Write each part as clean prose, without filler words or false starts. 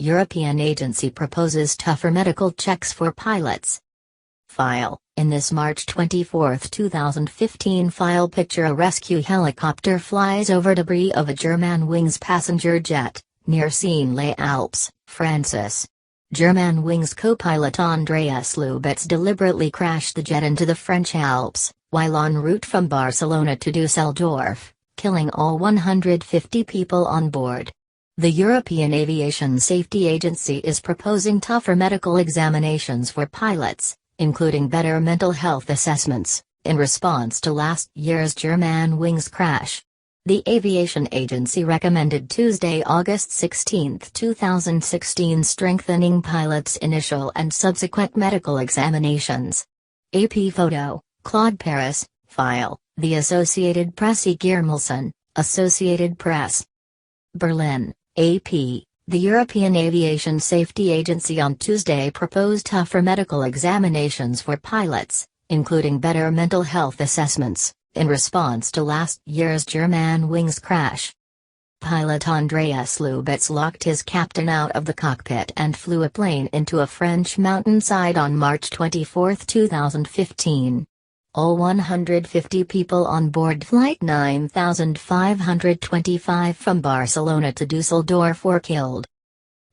European agency proposes tougher medical checks for pilots. File. In this March 24, 2015 file, picture a rescue helicopter flies over debris of a Germanwings passenger jet, near scene Les Alpes, France. Germanwings co-pilot Andreas Lubitz deliberately crashed the jet into the French Alps, while en route from Barcelona to Düsseldorf, killing all 150 people on board. The European Aviation Safety Agency is proposing tougher medical examinations for pilots, including better mental health assessments, in response to last year's Germanwings crash. The Aviation Agency recommended Tuesday, August 16, 2016, strengthening pilots' initial and subsequent medical examinations. AP photo, Claude Paris, file, The Associated Press. Giermelson, Associated Press. Berlin, AP. The European Aviation Safety Agency on Tuesday proposed tougher medical examinations for pilots, including better mental health assessments, in response to last year's Germanwings crash. Pilot Andreas Lubitz locked his captain out of the cockpit and flew a plane into a French mountainside on March 24, 2015. All 150 people on board Flight 9525 from Barcelona to Düsseldorf were killed.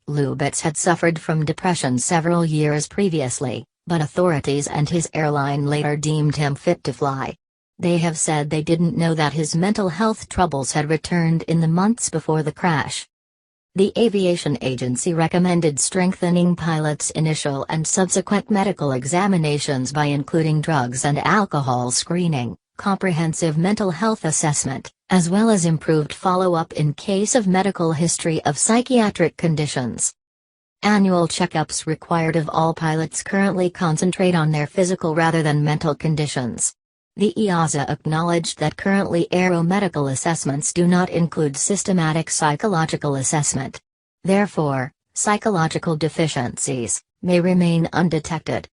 Lubitz had suffered from depression several years previously, but authorities and his airline later deemed him fit to fly. They have said they didn't know that his mental health troubles had returned in the months before the crash. The Aviation Agency recommended strengthening pilots' initial and subsequent medical examinations by including drugs and alcohol screening, comprehensive mental health assessment, as well as improved follow-up in case of medical history of psychiatric conditions. Annual checkups required of all pilots currently concentrate on their physical rather than mental conditions. The EASA acknowledged that currently aeromedical assessments do not include systematic psychological assessment. Therefore, psychological deficiencies may remain undetected.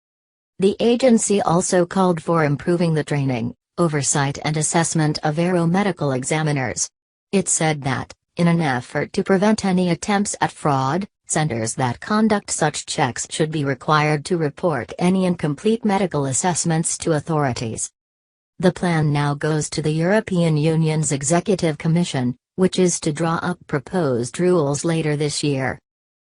The agency also called for improving the training, oversight and assessment of aeromedical examiners. It said that, in an effort to prevent any attempts at fraud, centers that conduct such checks should be required to report any incomplete medical assessments to authorities. The plan now goes to the European Union's Executive Commission, which is to draw up proposed rules later this year.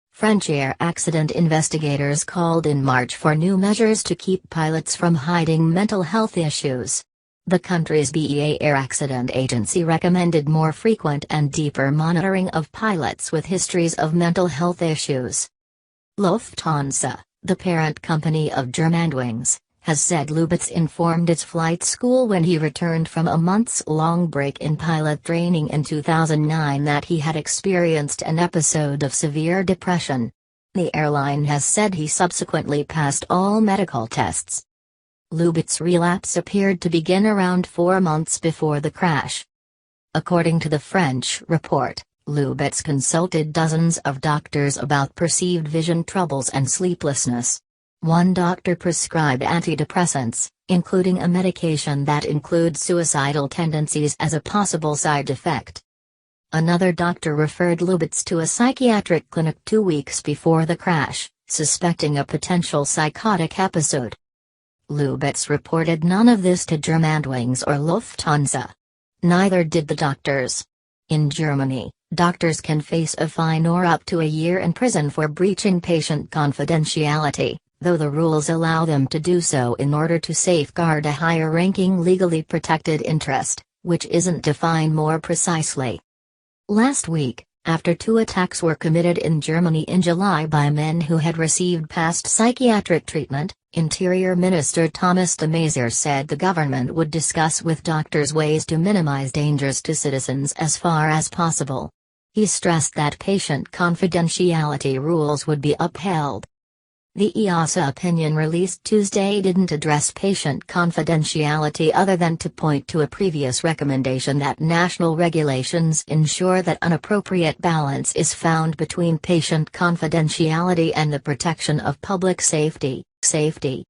French air accident investigators called in March for new measures to keep pilots from hiding mental health issues. The country's BEA Air Accident Agency recommended more frequent and deeper monitoring of pilots with histories of mental health issues. Lufthansa, the parent company of Germanwings, has said Lubitz informed its flight school when he returned from a months-long break in pilot training in 2009 that he had experienced an episode of severe depression. The airline has said he subsequently passed all medical tests. Lubitz's relapse appeared to begin around 4 months before the crash. According to the French report, Lubitz consulted dozens of doctors about perceived vision troubles and sleeplessness. One doctor prescribed antidepressants, including a medication that includes suicidal tendencies as a possible side effect. Another doctor referred Lubitz to a psychiatric clinic 2 weeks before the crash, suspecting a potential psychotic episode. Lubitz reported none of this to Germanwings or Lufthansa. Neither did the doctors. In Germany, doctors can face a fine or up to a year in prison for breaching patient confidentiality, though the rules allow them to do so in order to safeguard a higher-ranking legally protected interest, which isn't defined more precisely. Last week, after 2 attacks were committed in Germany in July by men who had received past psychiatric treatment, Interior Minister Thomas de Maizière said the government would discuss with doctors ways to minimize dangers to citizens as far as possible. He stressed that patient confidentiality rules would be upheld. The EASA opinion released Tuesday didn't address patient confidentiality other than to point to a previous recommendation that national regulations ensure that an appropriate balance is found between patient confidentiality and the protection of public safety.